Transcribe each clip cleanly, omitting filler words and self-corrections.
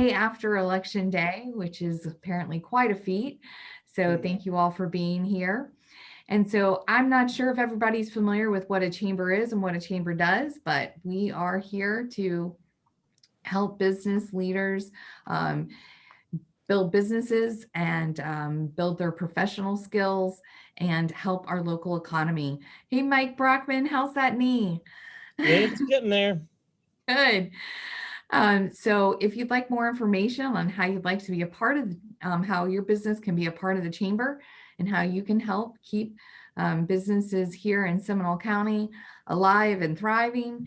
day after Election Day, which is apparently quite a feat. So thank you all for being here. And so I'm not sure if everybody's familiar with what a chamber is and what a chamber does, but we are here to help business leaders build businesses and build their professional skills and help our local economy. Hey, Mike Brockman, how's that knee? It's getting there. Good. So if you'd like more information on how you'd like to be a part of, how your business can be a part of the chamber and how you can help keep businesses here in Seminole County alive and thriving,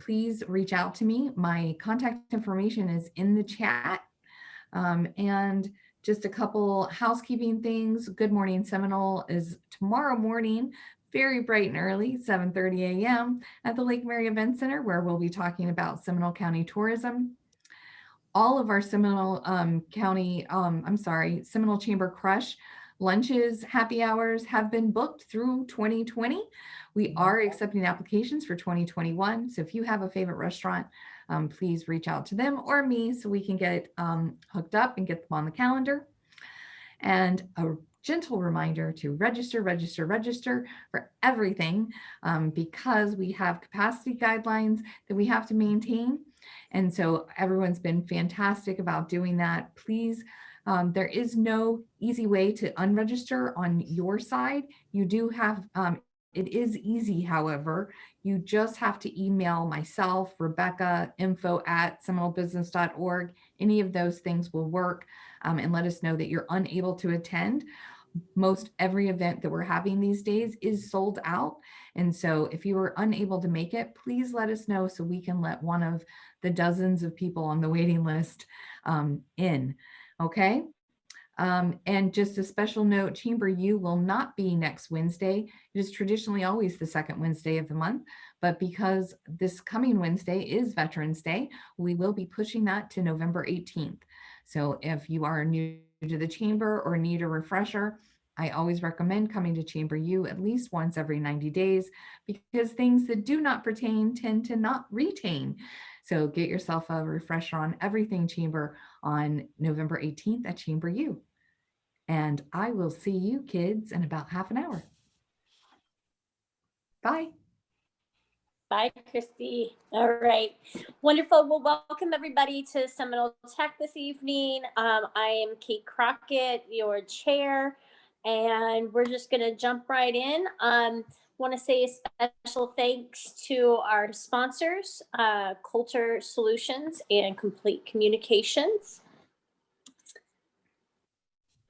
please reach out to me. My contact information is in the chat. And just a couple housekeeping things. Good Morning Seminole is tomorrow morning, very bright and early, 7:30 a.m. at the Lake Mary Event Center, where we'll be talking about Seminole County tourism. All of our Seminole Seminole Chamber Crush lunches, happy hours have been booked through 2020. We are accepting applications for 2021. So if you have a favorite restaurant, please reach out to them or me so we can get hooked up and get them on the calendar. And a gentle reminder to register for everything because we have capacity guidelines that we have to maintain. And so everyone's been fantastic about doing that. Please, there is no easy way to unregister on your side. You do have, it is easy, however, you just have to email myself, Rebecca, info@seminolebusiness.org. Any of those things will work, and let us know that you're unable to attend. Most every event that we're having these days is sold out. And so if you were unable to make it, please let us know so we can let one of the dozens of people on the waiting list in. Okay. And just a special note, Chamber U will not be next Wednesday. It is traditionally always the second Wednesday of the month, but because this coming Wednesday is Veterans Day, we will be pushing that to November 18th. So if you are new to the Chamber or need a refresher, I always recommend coming to Chamber U at least once every 90 days because things that do not pertain tend to not retain. So get yourself a refresher on everything Chamber on November 18th at Chamber U. And I will see you kids in about half an hour. Bye. Bye, Christy. All right. Wonderful. Well, welcome everybody to SeminoleTech this evening. I am Kate Crockett, your chair, and we're just going to jump right in. Want to say a special thanks to our sponsors, Coulter Solutions and Complete Communications.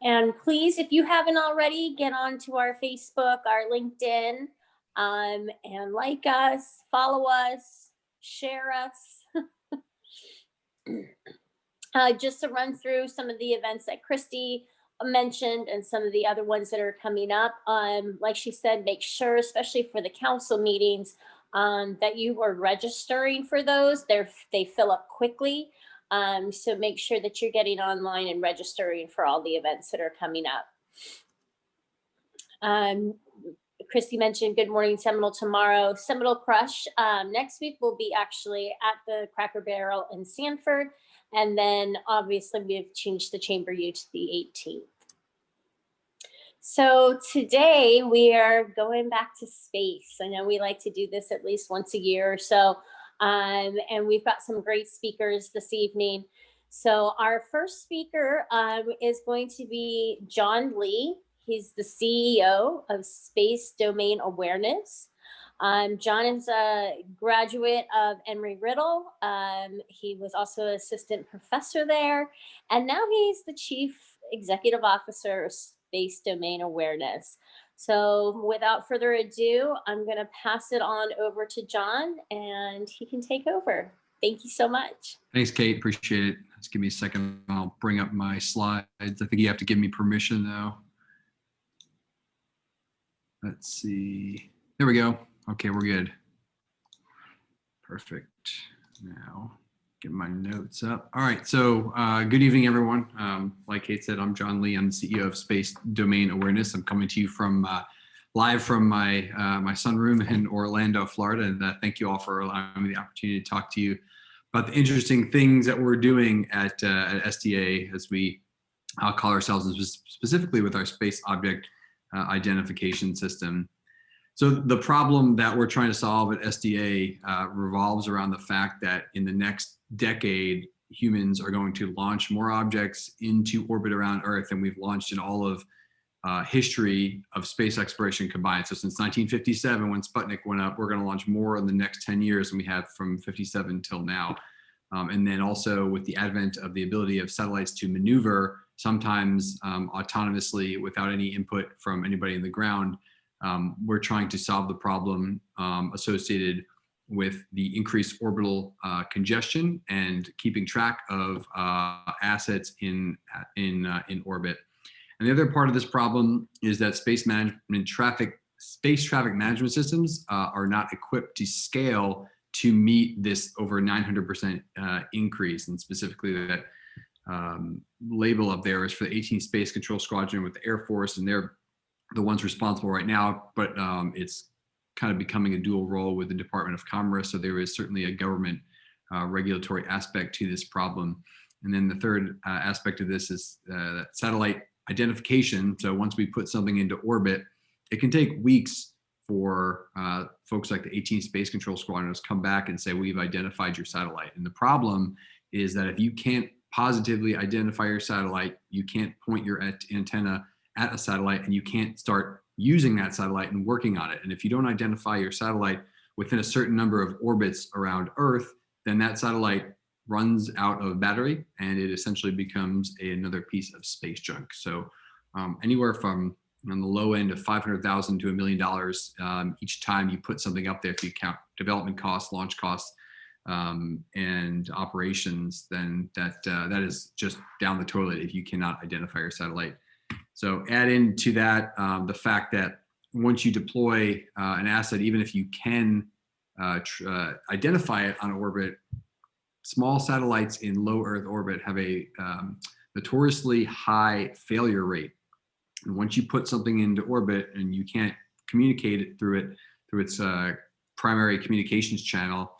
And please, if you haven't already, get onto our Facebook, our LinkedIn, and like us, follow us, share us. Just to run through some of the events that Christy mentioned and some of the other ones that are coming up. Like she said, make sure, especially for the council meetings, that you are registering for those. They fill up quickly. So make sure that you're getting online and registering for all the events that are coming up. Christy mentioned Good Morning Seminole tomorrow. Seminole Crush next week will be actually at the Cracker Barrel in Sanford. And then obviously we've changed the Chamber U to the 18th. So today we are going back to space. I know we like to do this at least once a year or so. And we've got some great speakers this evening. So our first speaker is going to be John Lee. He's the CEO of Space Domain Awareness. John is a graduate of Embry-Riddle. He was also an assistant professor there. And now he's the chief executive officer of Space Domain Awareness. So without further ado, I'm going to pass it on over to John and he can take over. Thank you so much. Thanks, Kate. Appreciate it. Just give me a second. I'll bring up my slides. I think you have to give me permission though. Let's see. There we go. Okay, we're good. Perfect. Now, get my notes up. All right, so good evening, everyone. Like Kate said, I'm John Lee. I'm the CEO of Space Domain Awareness. I'm coming to you from live from my my sunroom in Orlando, Florida. And thank you all for allowing me the opportunity to talk to you But the interesting things that we're doing at SDA, as we call ourselves, is specifically with our space object identification system. So the problem that we're trying to solve at SDA revolves around the fact that in the next decade, humans are going to launch more objects into orbit around Earth than we've launched in all of history of space exploration combined. So since 1957, when Sputnik went up, we're going to launch more in the next 10 years than we have from 57 till now. And then also with the advent of the ability of satellites to maneuver, sometimes autonomously without any input from anybody in the ground, we're trying to solve the problem associated with the increased orbital congestion and keeping track of assets in orbit. And the other part of this problem is that space traffic management systems are not equipped to scale to meet this over 900% increase. And specifically that label up there is for the 18th Space Control Squadron with the Air Force, and they're the ones responsible right now, but it's kind of becoming a dual role with the Department of Commerce. So there is certainly a government regulatory aspect to this problem. And then the third aspect of this is that satellite identification. So once we put something into orbit, it can take weeks for folks like the 18th Space Control Squadron to come back and say, we've identified your satellite. And the problem is that if you can't positively identify your satellite, you can't point your antenna at a satellite, and you can't start using that satellite and working on it. And if you don't identify your satellite within a certain number of orbits around Earth, then that satellite runs out of battery and it essentially becomes another piece of space junk. So anywhere from on the low end of $500,000 to $1 million each time you put something up there, if you count development costs, launch costs, and operations, then that is just down the toilet if you cannot identify your satellite. So add into that the fact that once you deploy an asset, even if you can identify it on orbit, small satellites in low Earth orbit have a notoriously high failure rate. And once you put something into orbit and you can't communicate it through its primary communications channel,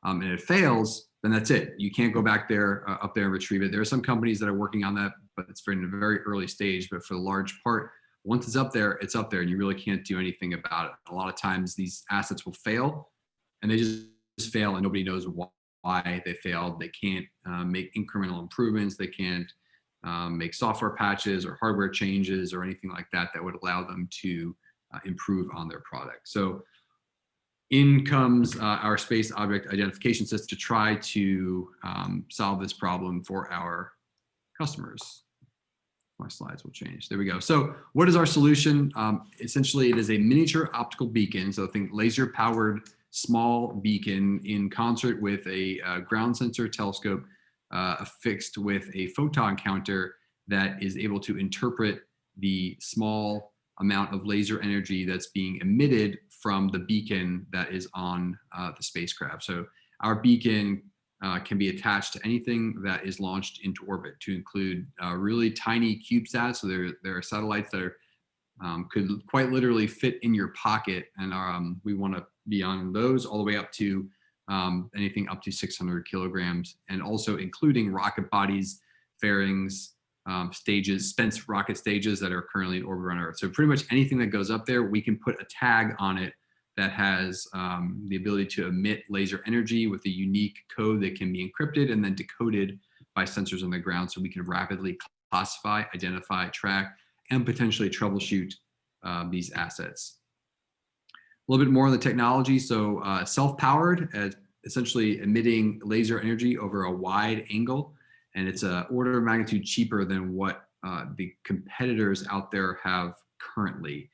and it fails, then that's it. You can't go back there, up there and retrieve it. There are some companies that are working on that, but it's in a very early stage. But for the large part, once it's up there, and you really can't do anything about it. A lot of times these assets will fail, and they just fail, and nobody knows why they failed. They can't make incremental improvements. They can't make software patches or hardware changes or anything like that that would allow them to improve on their product. So in comes our space object identification system to try to solve this problem for our customers. My slides will change. There we go. So what is our solution? Essentially, it is a miniature optical beacon. So think laser powered small beacon in concert with a ground sensor telescope affixed with a photon counter that is able to interpret the small amount of laser energy that's being emitted from the beacon that is on the spacecraft. So our beacon can be attached to anything that is launched into orbit, to include really tiny CubeSats. So there are satellites that could quite literally fit in your pocket, and we want to be on those all the way up to anything up to 600 kilograms, and also including rocket bodies, fairings, stages, spent rocket stages that are currently in orbit around Earth. So pretty much anything that goes up there, we can put a tag on it that has the ability to emit laser energy with a unique code that can be encrypted and then decoded by sensors on the ground, so we can rapidly classify, identify, track, and potentially troubleshoot these assets. A little bit more on the technology. So self-powered, essentially emitting laser energy over a wide angle, and it's an order of magnitude cheaper than what the competitors out there have currently.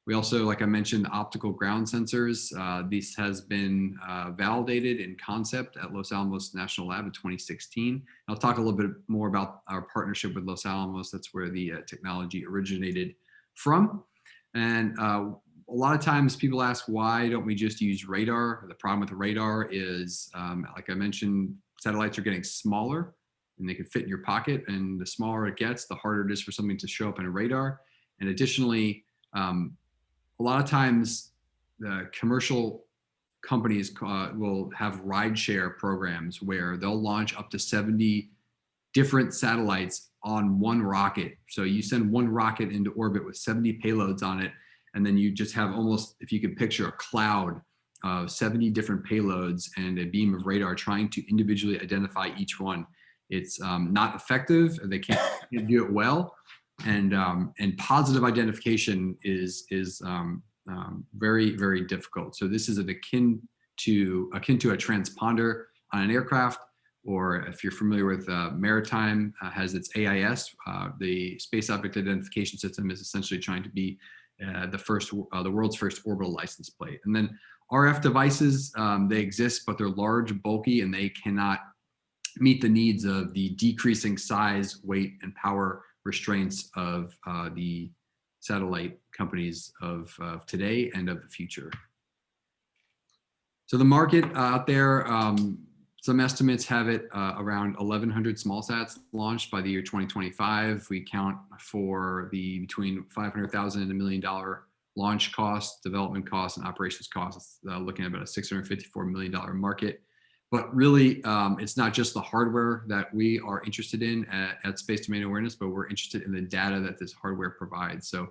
We also, like I mentioned, optical ground sensors. This has been validated in concept at Los Alamos National Lab in 2016. I'll talk a little bit more about our partnership with Los Alamos. That's where the technology originated from. And a lot of times people ask, why don't we just use radar? The problem with the radar is, like I mentioned, satellites are getting smaller and they can fit in your pocket. And the smaller it gets, the harder it is for something to show up in a radar. And additionally, a lot of times the commercial companies will have rideshare programs where they'll launch up to 70 different satellites on one rocket. So you send one rocket into orbit with 70 payloads on it, and then you just have almost, if you could picture a cloud of 70 different payloads and a beam of radar trying to individually identify each one. It's not effective. They can't do it well, and positive identification is very, very difficult. So this is akin to a transponder on an aircraft, or if you're familiar with maritime, has its AIS. The Space Object Identification System is essentially trying to be the world's first orbital license plate. And then RF devices, they exist, but they're large, bulky, and they cannot meet the needs of the decreasing size, weight, and power restraints of the satellite companies of today and of the future. So the market out there, some estimates have it around 1,100 small sats launched by the year 2025. We count for the between $500,000 and $1 million launch costs, development costs, and operations costs, looking at about a $654 million market. But really, it's not just the hardware that we are interested in at Space Domain Awareness, but we're interested in the data that this hardware provides. So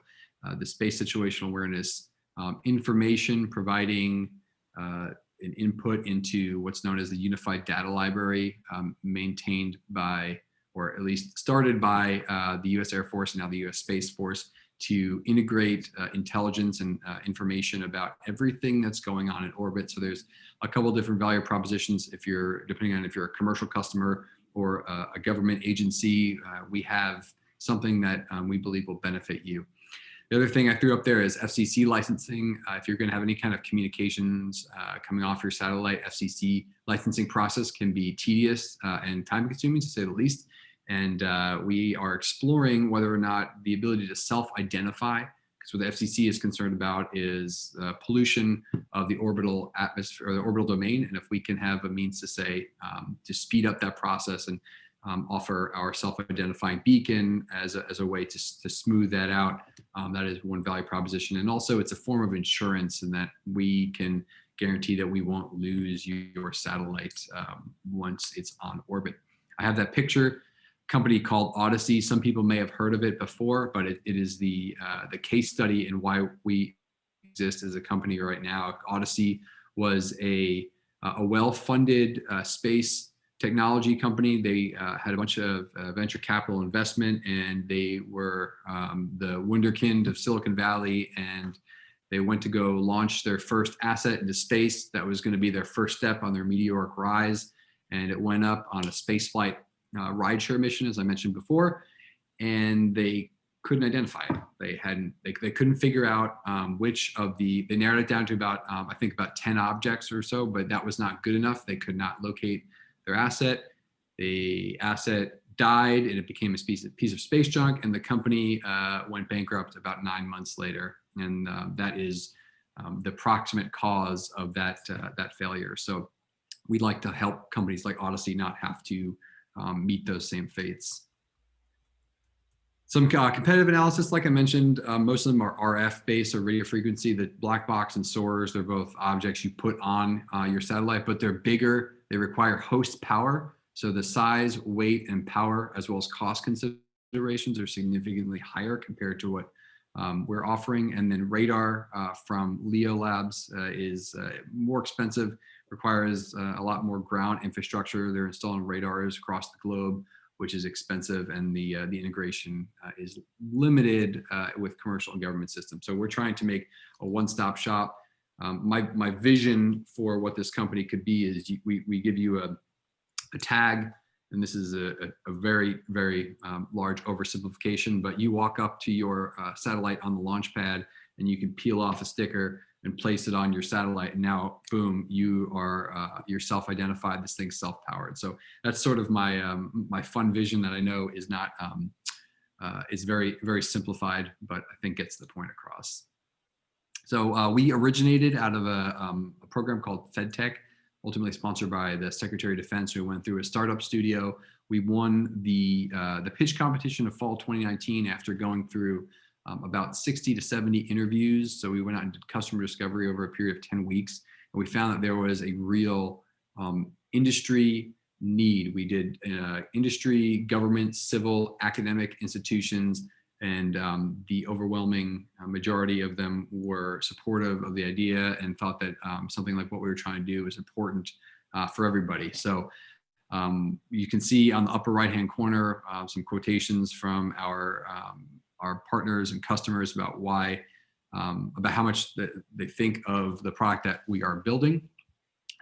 the space situational awareness information providing an input into what's known as the Unified Data Library, maintained by, or at least started by the US Air Force and now the US Space Force, to integrate intelligence and information about everything that's going on in orbit. So there's a couple different value propositions depending on if you're a commercial customer or a government agency. We have something that we believe will benefit you. The other thing I threw up there is FCC licensing. If you're going to have any kind of communications coming off your satellite, FCC licensing process can be tedious and time consuming, to say the least. And we are exploring whether or not the ability to self-identify, because what the FCC is concerned about is pollution of the orbital atmosphere or the orbital domain. And if we can have a means to say, to speed up that process and offer our self-identifying beacon as a way to smooth that out, that is one value proposition. And also it's a form of insurance in that we can guarantee that we won't lose your satellite once it's on orbit. I have that picture. Company called Odyssey. Some people may have heard of it before, but it is the case study in why we exist as a company right now. Odyssey was a well-funded space technology company. They had a bunch of venture capital investment, and they were the wunderkind of Silicon Valley, and they went to go launch their first asset into space. That was going to be their first step on their meteoric rise, and it went up on a spaceflight rideshare mission, as I mentioned before, and they couldn't identify it. They couldn't figure out which of they narrowed it down to about, I think about 10 objects or so, but that was not good enough. They could not locate their asset. The asset died and it became a piece of space junk, and the company went bankrupt about 9 months later. And that is the proximate cause of that failure. So we'd like to help companies like Odyssey not have to meet those same fates. Some competitive analysis, like I mentioned, most of them are RF based or radio frequency. The black box and soars, they're both objects you put on your satellite, but they're bigger. They require host power. So the size, weight, and power, as well as cost considerations, are significantly higher compared to what we're offering. And then radar from Leo Labs is more expensive, requires a lot more ground infrastructure. They're installing radars across the globe, which is expensive, and the integration is limited with commercial and government systems. So we're trying to make a one-stop shop. My vision for what this company could be is we give you a tag, and this is a very, very large oversimplification, but you walk up to your satellite on the launch pad and you can peel off a sticker and place it on your satellite, and now boom, you're self-identified. This thing's self-powered. So that's sort of my my fun vision that I know is not is very, very simplified, but I think gets the point across. So we originated out of a program called FedTech, ultimately sponsored by the Secretary of Defense, who went through a startup studio. We won the pitch competition of fall 2019 after going through about 60 to 70 interviews. So we went out and did customer discovery over a period of 10 weeks we found that there was a real industry need. We did industry, government, civil, academic institutions, and the overwhelming majority of them were supportive of the idea and thought that something like what we were trying to do was important for everybody. So you can see on the upper right-hand corner some quotations from our partners and customers about why, about how much they think of the product that we are building.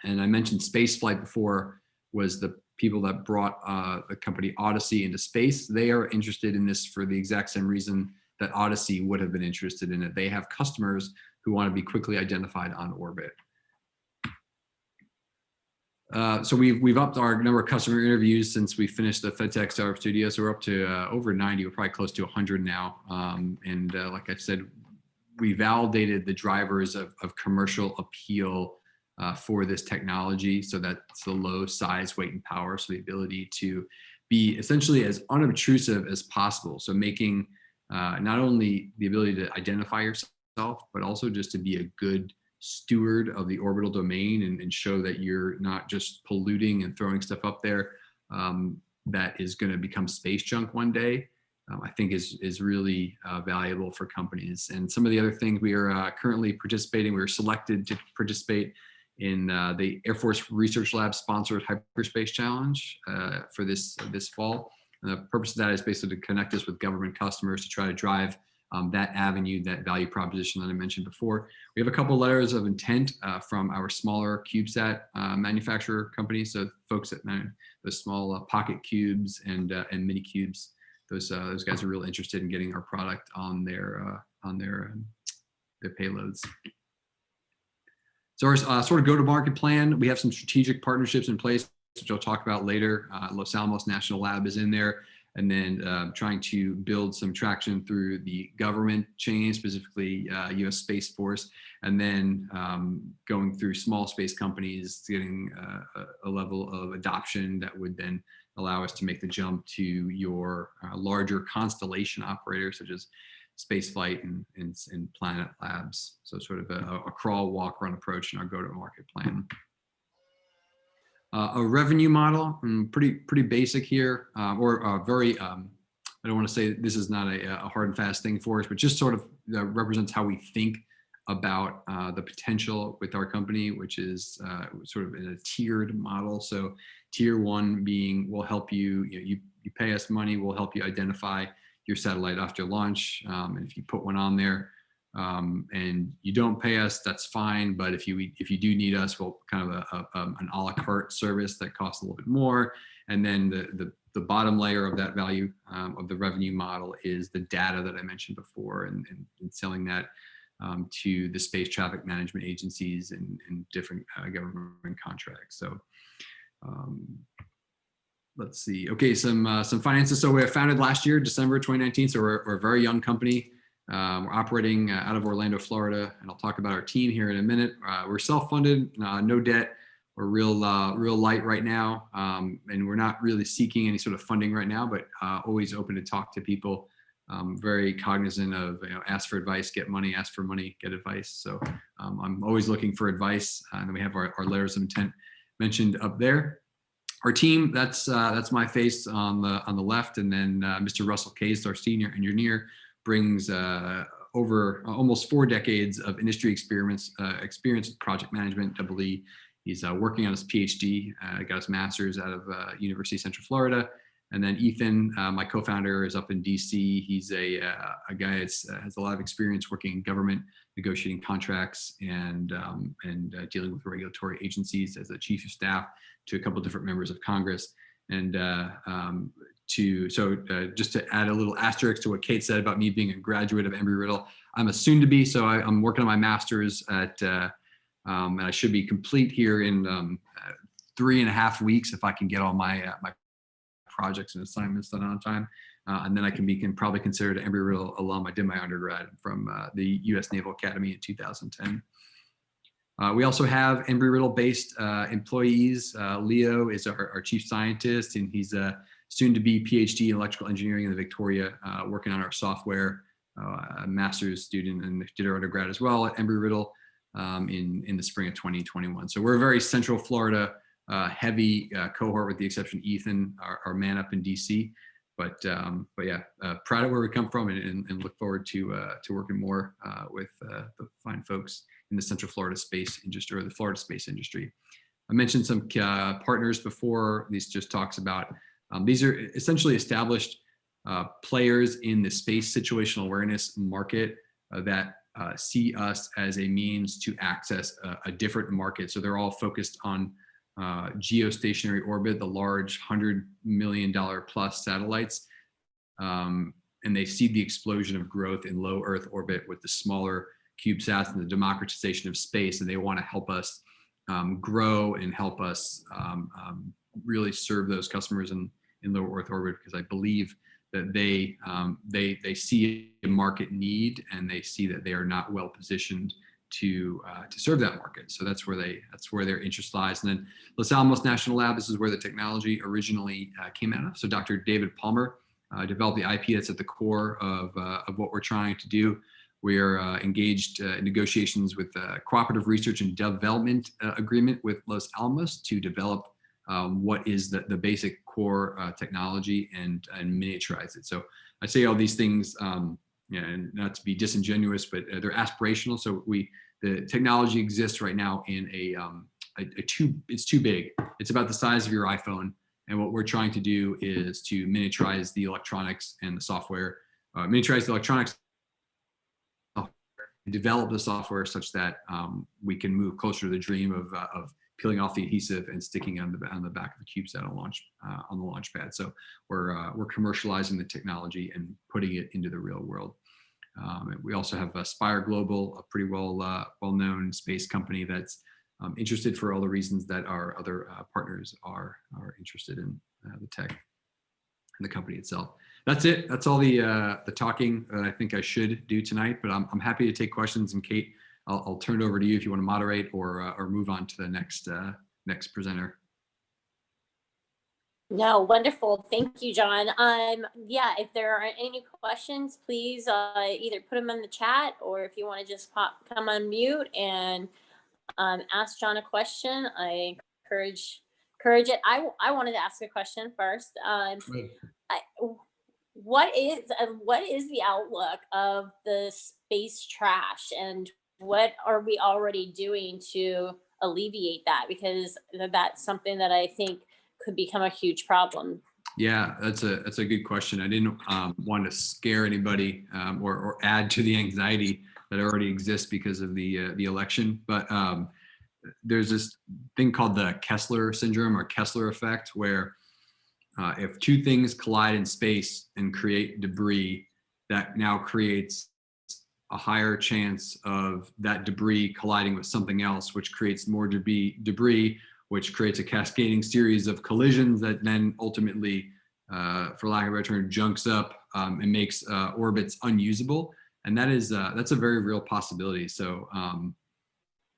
And I mentioned spaceflight before, was the people that brought the company Odyssey into space. They are interested in this for the exact same reason that Odyssey would have been interested in it. They have customers who want to be quickly identified on orbit. So we've upped our number of customer interviews since we finished the FedTech Startup Studio. So we're up to over 90, we're probably close to 100 now. Like I said, we validated the drivers of commercial appeal for this technology. So that's the low size, weight, and power. So the ability to be essentially as unobtrusive as possible. So making not only the ability to identify yourself, but also just to be a good steward of the orbital domain and show that you're not just polluting and throwing stuff up there that is going to become space junk one day, I think is really valuable for companies. And some of the other things we are currently participating, we were selected to participate in the Air Force Research Lab sponsored Hyperspace Challenge for this fall. And the purpose of that is basically to connect us with government customers to try to drive that avenue, that value proposition that I mentioned before. We have a couple letters of intent from our smaller CubeSat manufacturer companies. So folks that the small pocket cubes and mini cubes, those guys are real interested in getting our product on their payloads. So our sort of go-to-market plan, we have some strategic partnerships in place, which I'll talk about later. Los Alamos National Lab is in there. And then trying to build some traction through the government chain, specifically US Space Force, and then going through small space companies, getting a level of adoption that would then allow us to make the jump to your larger constellation operators, such as spaceflight and Planet Labs. So sort of a crawl, walk, run approach in our go-to-market plan. A revenue model, pretty basic here, or very, I don't want to say this is not a hard and fast thing for us, but just sort of represents how we think about the potential with our company, which is sort of in a tiered model. So tier one being, we'll help you, you pay us money, we'll help you identify your satellite after launch. And if you put one on there, and you don't pay us, that's fine. But if you do need us, we'll kind of an a la carte service that costs a little bit more. And then the bottom layer of that value of the revenue model is the data that I mentioned before, and selling that to the space traffic management agencies and different government contracts. So let's see. Okay, some finances. So we were founded last year, December 2019. So we're a very young company. We're operating out of Orlando, Florida, and I'll talk about our team here in a minute. We're self-funded, no debt. We're real light right now, and we're not really seeking any sort of funding right now, but always open to talk to people. Very cognizant of, ask for advice, get money, ask for money, get advice. So I'm always looking for advice, and then we have our letters of intent mentioned up there. Our team, that's my face on the left, and then Mr. Russell Case, our senior engineer, brings over almost 4 decades of industry experience with project management, double E. He's working on his PhD, got his master's out of University of Central Florida. And then Ethan, my co-founder, is up in DC. He's a guy that has a lot of experience working in government, negotiating contracts, and dealing with regulatory agencies as a chief of staff to a couple of different members of Congress. And just to add a little asterisk to what Kate said about me being a graduate of Embry-Riddle, I'm a soon-to-be, so I'm working on my master's at, and I should be complete here in 3.5 weeks if I can get all my my projects and assignments done on time, and then I can be probably considered an Embry-Riddle alum. I did my undergrad from the U.S. Naval Academy in 2010. We also have Embry-Riddle-based employees. Leo is our chief scientist, and he's a soon-to-be PhD in electrical engineering in the Victoria, working on our software, a master's student, and did our undergrad as well at Embry-Riddle. in the spring of 2021. So we're a very Central Florida heavy cohort, with the exception of Ethan, our man up in DC. But yeah, proud of where we come from, and look forward to working more with the fine folks in the Central Florida space industry, or the Florida space industry. I mentioned some partners before. These just talks about, these are essentially established players in the space situational awareness market that see us as a means to access a different market. So they're all focused on geostationary orbit, the large $100 million plus satellites. And they see the explosion of growth in low Earth orbit with the smaller CubeSats and the democratization of space. And they want to help us grow and help us really serve those customers in low Earth orbit, because I believe that they see a market need, and they see that they are not well positioned to serve that market. So that's where their interest lies. And then Los Alamos National Lab, this is where the technology originally came out of. So Dr. David Palmer developed the IP that's at the core of what we're trying to do. We are engaged in negotiations with a cooperative research and development agreement with Los Alamos to develop what is the basic core technology and miniaturize it. So I say all these things, and not to be disingenuous, but they're aspirational. So the technology exists right now in it's too big. It's about the size of your iPhone. And what we're trying to do is to miniaturize the electronics and the software, miniaturize the electronics, develop the software such that we can move closer to the dream of peeling off the adhesive and sticking it on the back of the CubeSat on the launch pad. So we're commercializing the technology and putting it into the real world. We also have Spire Global, a pretty well-known space company that's interested for all the reasons that our other partners are interested in the tech and the company itself. That's it. That's all the talking that I think I should do tonight. But I'm happy to take questions. And Kate, I'll turn it over to you if you want to moderate or move on to the next presenter. No, wonderful. Thank you, John. Yeah, if there are any questions, please either put them in the chat, or if you want to just come on mute and ask John a question. I encourage it. I wanted to ask a question first. What is the outlook of the space trash, and what are we already doing to alleviate that? Because that's something that I think could become a huge problem. Yeah, that's a good question. I didn't want to scare anybody or add to the anxiety that already exists because of the election. But there's this thing called the Kessler syndrome or Kessler effect, where if two things collide in space and create debris, that now creates a higher chance of that debris colliding with something else, which creates more debris, which creates a cascading series of collisions that then ultimately, for lack of a better term, junks up and makes orbits unusable. And that's a very real possibility. So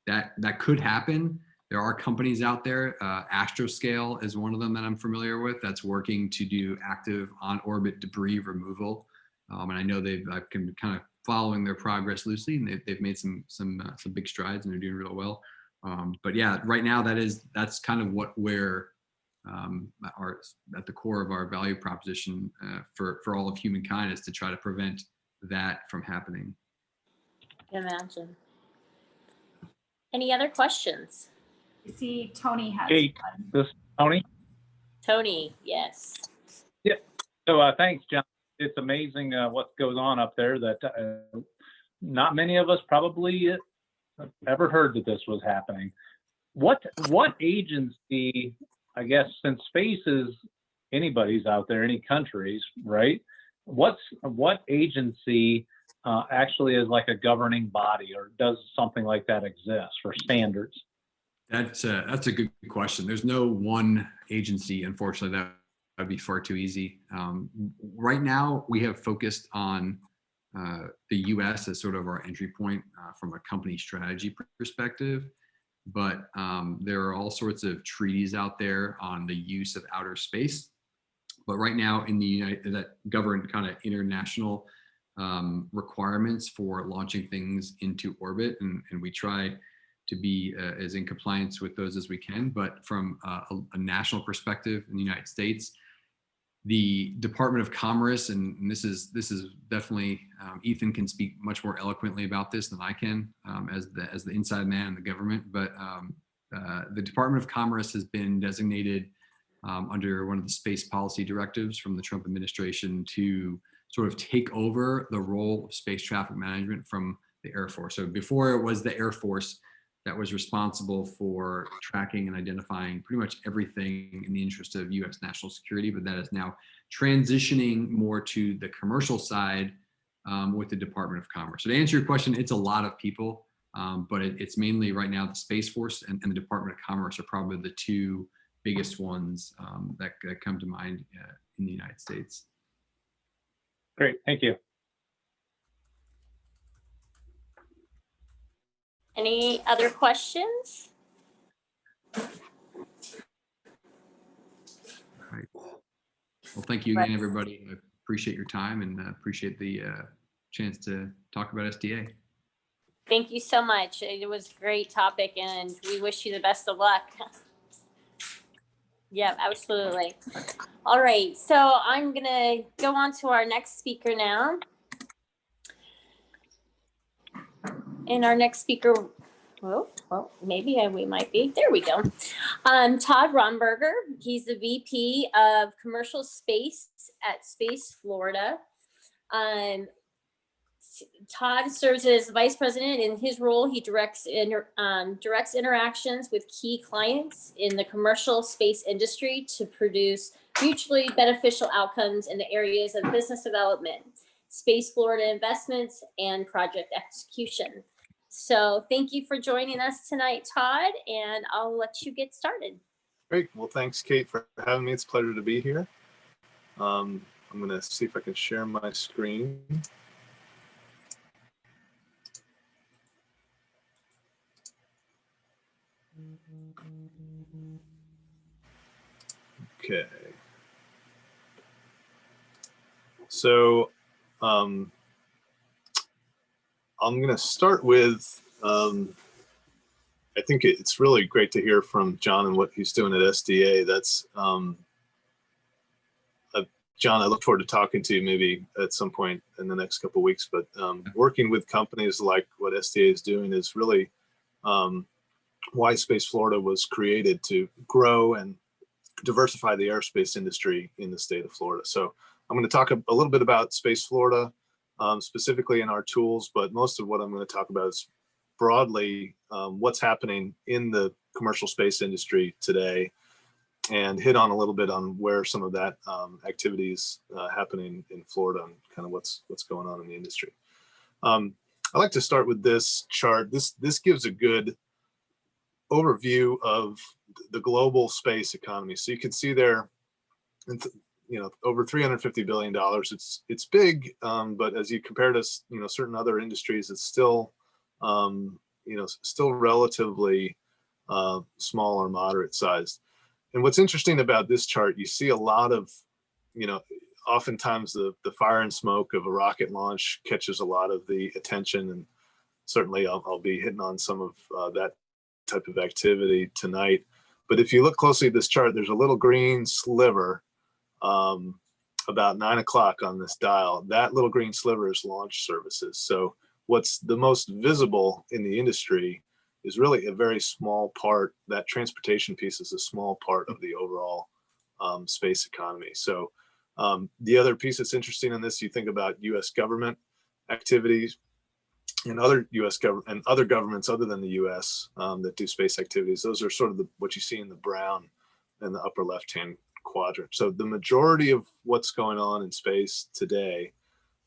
that could happen. There are companies out there, Astroscale is one of them that I'm familiar with, that's working to do active on-orbit debris removal. And I know I've been kind of following their progress loosely, and they've made some big strides, and they're doing real well. But yeah, right now that's kind of what we're at the core of our value proposition for all of humankind, is to try to prevent that from happening. I can imagine. Any other questions? You see, Tony has Hey, one. this is Tony. Tony, yes. Yeah. So thanks, John. It's amazing what goes on up there that not many of us probably ever heard that this was happening. What agency, I guess, since space is anybody's out there, any countries, right? What agency actually is like a governing body, or does something like that exist for standards? That's a good question. There's no one agency, unfortunately. That would be far too easy. Right now, we have focused on the U.S. as sort of our entry point from a company strategy perspective. But there are all sorts of treaties out there on the use of outer space. But right now, in the that govern kind of international requirements for launching things into orbit, and we try to be as in compliance with those as we can. But from a national perspective in the United States, the Department of Commerce, and this is definitely Ethan can speak much more eloquently about this than I can as the inside man in the government. But the Department of Commerce has been designated under one of the space policy directives from the Trump administration to sort of take over the role of space traffic management from the Air Force. So before it was the Air Force that was responsible for tracking and identifying pretty much everything in the interest of US national security, but that is now transitioning more to the commercial side with the Department of Commerce. So to answer your question, it's a lot of people, but it's mainly right now the Space Force and the Department of Commerce are probably the two biggest ones that come to mind in the United States. Great, thank you. Any other questions? All right. Well, thank you again, everybody. I appreciate your time and appreciate the chance to talk about SDA. Thank you so much. It was a great topic and we wish you the best of luck. Yeah, absolutely. All right, so I'm gonna go on to our next speaker now. And our next speaker, well, maybe we might be. There we go. Todd Romberger. He's the VP of Commercial Space at Space Florida. Todd serves as Vice President. In his role, he directs interactions with key clients in the commercial space industry to produce mutually beneficial outcomes in the areas of business development, Space Florida investments, and project execution. So thank you for joining us tonight, Todd, and I'll let you get started. Great. Well, thanks, Kate, for having me. It's a pleasure to be here. I'm going to see if I can share my screen. Okay. So I'm going to start with, I think it's really great to hear from John and what he's doing at SDA. That's, John, I look forward to talking to you maybe at some point in the next couple of weeks, but working with companies like what SDA is doing is really why Space Florida was created, to grow and diversify the aerospace industry in the state of Florida. So I'm going to talk a little bit about Space Florida, specifically in our tools, but most of what I'm going to talk about is broadly what's happening in the commercial space industry today, and hit on a little bit on where some of that activities happening in Florida and kind of what's going on in the industry. I like to start with this chart. This gives a good overview of the global space economy. So you can see there, over $350 billion. It's big, but as you compare to certain other industries, it's still still relatively small or moderate sized. And what's interesting about this chart, you see a lot of, oftentimes the fire and smoke of a rocket launch catches a lot of the attention, and certainly I'll be hitting on some of that type of activity tonight. But if you look closely at this chart, there's a little green sliver about 9 o'clock on this dial. That little green sliver is launch services. So what's the most visible in the industry is really a very small part. That transportation piece is a small part of the overall space economy. So the other piece that's interesting in this, you think about U.S. government activities and other U.S. government and other governments other than the U.S. That do space activities. Those are sort of what you see in the brown in the upper left-hand quadrant. So the majority of what's going on in space today,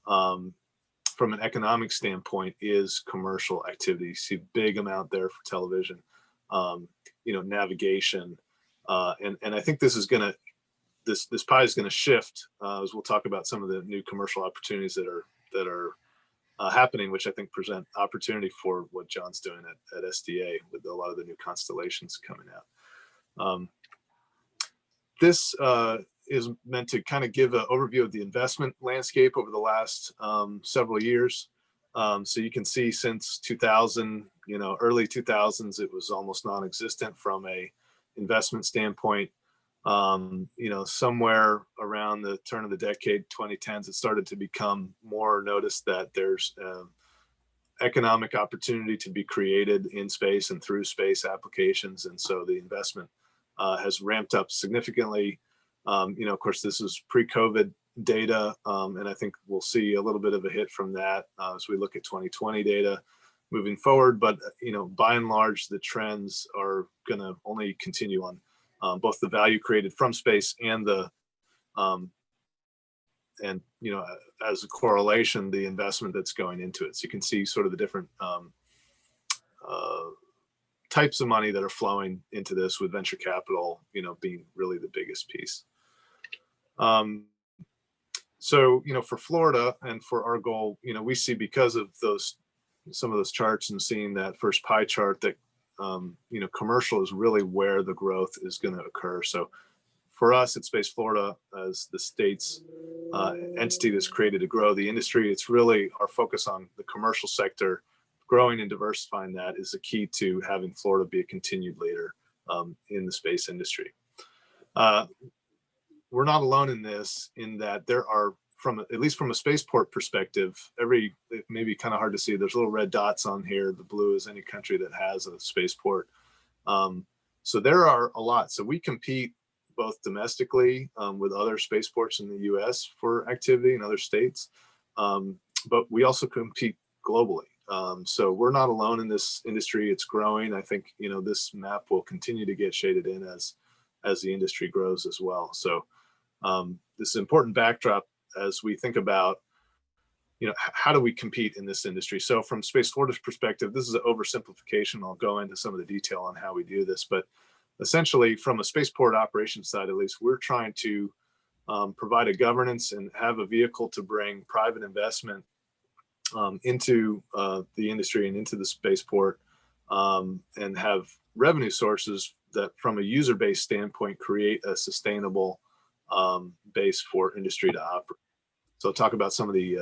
from an economic standpoint, is commercial activity. You see a big amount there for television, navigation, and I think this is gonna this pie is gonna shift as we'll talk about some of the new commercial opportunities that are happening, which I think present opportunity for what John's doing at SDA with a lot of the new constellations coming out. This is meant to kind of give an overview of the investment landscape over the last several years. So you can see since 2000, early 2000s, it was almost non-existent from a investment standpoint. Somewhere around the turn of the decade, 2010s, it started to become more noticed that there's economic opportunity to be created in space and through space applications. And so the investment has ramped up significantly. Of course, this is pre-COVID data, and I think we'll see a little bit of a hit from that as we look at 2020 data moving forward. But, by and large, the trends are going to only continue on both the value created from space and as a correlation, the investment that's going into it. So you can see sort of the different types of money that are flowing into this, with venture capital, being really the biggest piece. So, for Florida and for our goal, we see, because of some of those charts and seeing that first pie chart, that, commercial is really where the growth is going to occur. So for us at Space Florida, as the state's entity that's created to grow the industry, it's really our focus on the commercial sector. Growing and diversifying that is the key to having Florida be a continued leader in the space industry. We're not alone in this, in that there are, at least from a spaceport perspective, it may be kind of hard to see, there's little red dots on here. The blue is any country that has a spaceport. So there are a lot. So we compete both domestically with other spaceports in the US for activity in other states, but we also compete globally. So we're not alone in this industry. It's growing. I think, this map will continue to get shaded in as the industry grows as well. So this is an important backdrop as we think about, how do we compete in this industry? So from Space Florida's perspective, this is an oversimplification. I'll go into some of the detail on how we do this, but essentially, from a spaceport operations side, at least, we're trying to provide a governance and have a vehicle to bring private investment into the industry and into the spaceport, and have revenue sources that, from a user-based standpoint, create a sustainable base for industry to operate. So I'll talk about some of the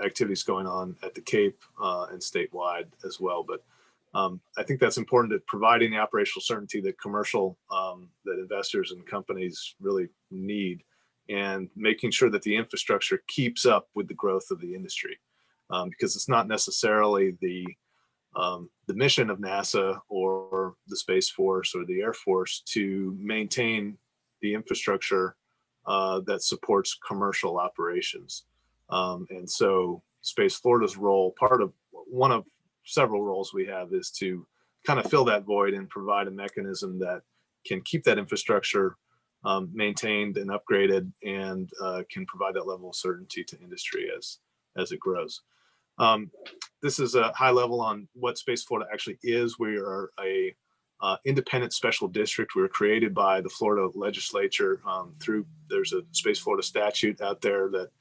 activities going on at the Cape and statewide as well. But I think that's important, to providing the operational certainty that that investors and companies really need, and making sure that the infrastructure keeps up with the growth of the industry, because it's not necessarily the mission of NASA or the Space Force or the Air Force to maintain the infrastructure that supports commercial operations. And so Space Florida's role, one of several roles we have, is to kind of fill that void and provide a mechanism that can keep that infrastructure maintained and upgraded, and can provide that level of certainty to industry as it grows. This is a high level on what Space Florida actually is. We are a independent special district. We were created by the Florida legislature there's a Space Florida statute out there that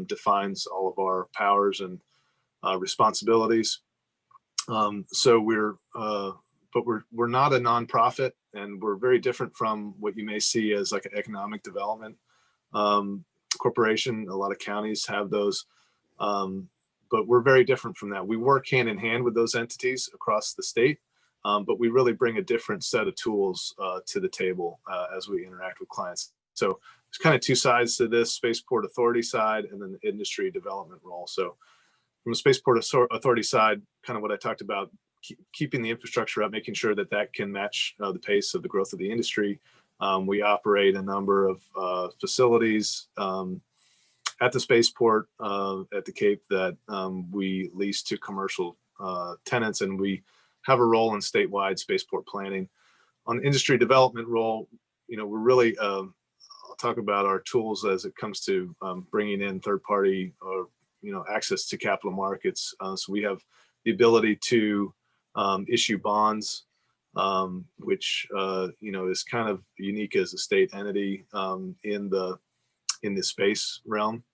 defines all of our powers and responsibilities. So we're not a nonprofit, and we're very different from what you may see as like an economic development corporation. A lot of counties have those, but we're very different from that. We work hand in hand with those entities across the state, but we really bring a different set of tools to the table as we interact with clients. So there's kind of two sides to this: Spaceport Authority side, and then the industry development role. So from a Spaceport Authority side, kind of what I talked about, keeping the infrastructure up, making sure that that can match the pace of the growth of the industry. We operate a number of facilities at the spaceport, at the Cape, that we lease to commercial tenants, and we have a role in statewide spaceport planning. On the industry development role, we're really, I'll talk about our tools as it comes to bringing in third-party or access to capital markets. So we have the ability to issue bonds, which is kind of unique as a state entity in the space realm,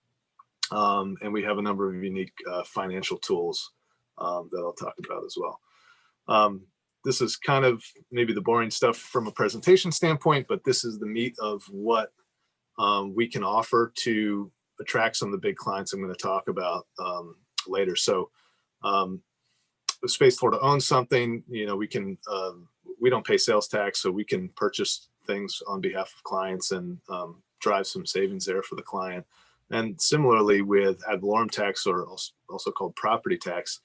and we have a number of unique financial tools that I'll talk about as well. This is kind of maybe the boring stuff from a presentation standpoint, but this is the meat of what we can offer to attract some of the big clients I'm going to talk about later. So if Space Florida owns something, we can, we don't pay sales tax, so we can purchase things on behalf of clients and drive some savings there for the client. And similarly with ad valorem tax, or also called property tax.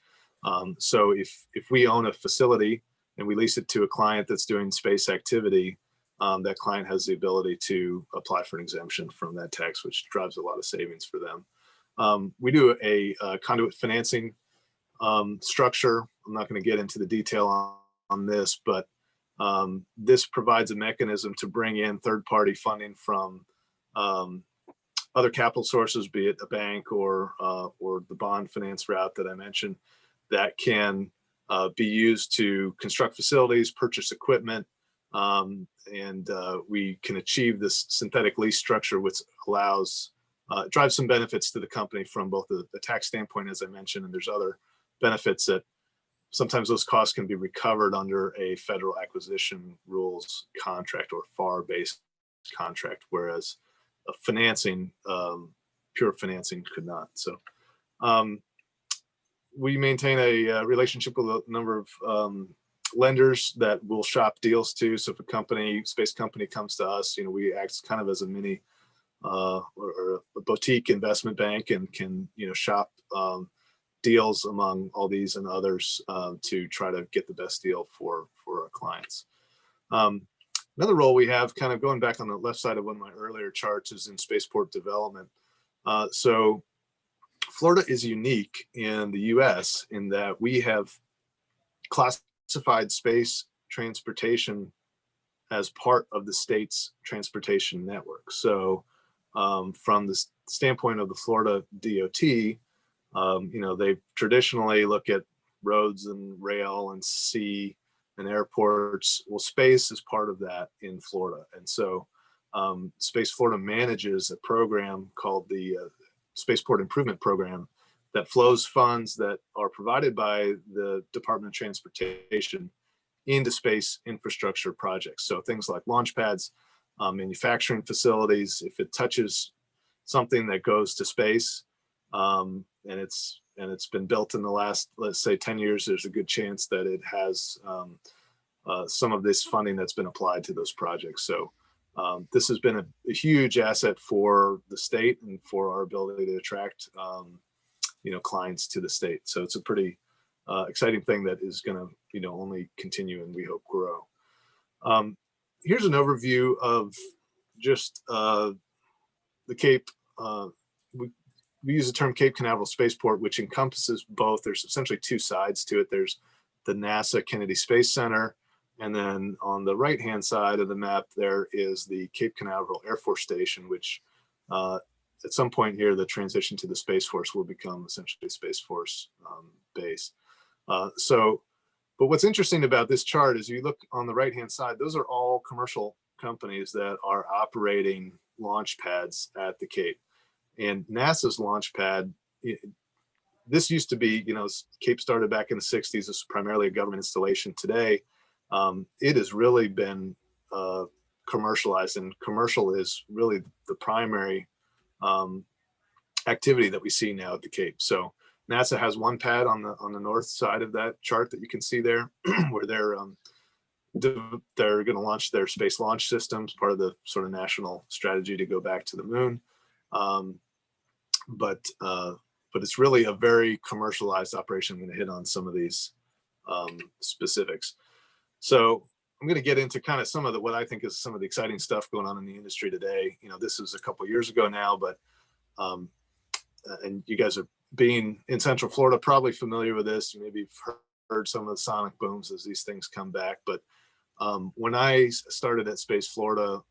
So if we own a facility and we lease it to a client that's doing space activity, that client has the ability to apply for an exemption from that tax, which drives a lot of savings for them. We do a conduit financing structure. I'm not going to get into the detail on this, but this provides a mechanism to bring in third-party funding from other capital sources, be it a bank or the bond finance route that I mentioned, that can be used to construct facilities, purchase equipment, and we can achieve this synthetic lease structure, which allows drives some benefits to the company from both the tax standpoint, as I mentioned, and there's other benefits that sometimes those costs can be recovered under a federal acquisition rules contract or FAR-based contract, whereas financing, pure financing could not. So we maintain a relationship with a number of lenders that we'll shop deals to. So if a space company comes to us, we act kind of as a mini or a boutique investment bank and can, shop deals among all these and others to try to get the best deal for our clients. Another role we have, kind of going back on the left side of one of my earlier charts, is in spaceport development. So Florida is unique in the US in that we have classified space transportation as part of the state's transportation network. So from the standpoint of the Florida DOT, they traditionally look at roads and rail and sea and airports. Well, space is part of that in Florida. And so Space Florida manages a program called the Spaceport Improvement Program that flows funds that are provided by the Department of Transportation into space infrastructure projects. So things like launch pads, manufacturing facilities. If it touches something that goes to space, and it's been built in the last, let's say, 10 years, there's a good chance that it has some of this funding that's been applied to those projects. So this has been a huge asset for the state and for our ability to attract clients to the state. So it's a pretty exciting thing that is going to only continue and we hope grow. Here's an overview of just the Cape. We use the term Cape Canaveral Spaceport, which encompasses both. There's essentially two sides to it. There's the NASA Kennedy Space Center, and then on the right-hand side of the map, there is the Cape Canaveral Air Force Station, which at some point here, the transition to the Space Force will become essentially a Space Force base. But what's interesting about this chart is you look on the right-hand side, those are all commercial companies that are operating launch pads at the Cape. And NASA's launch pad, this used to be, Cape started back in the 60s. This is primarily a government installation. Today, it has really been commercialized, and commercial is really the primary activity that we see now at the Cape. So NASA has one pad on the north side of that chart that you can see there, where they're going to launch their space launch systems, part of the sort of national strategy to go back to the moon. But it's really a very commercialized operation. I'm going to hit on some of these specifics. So I'm going to get into kind of some of what I think is some of the exciting stuff going on in the industry today. This is a couple of years ago now, but and you guys are, being in Central Florida, probably familiar with this. You maybe have heard some of the sonic booms as these things come back. But when I started at Space Florida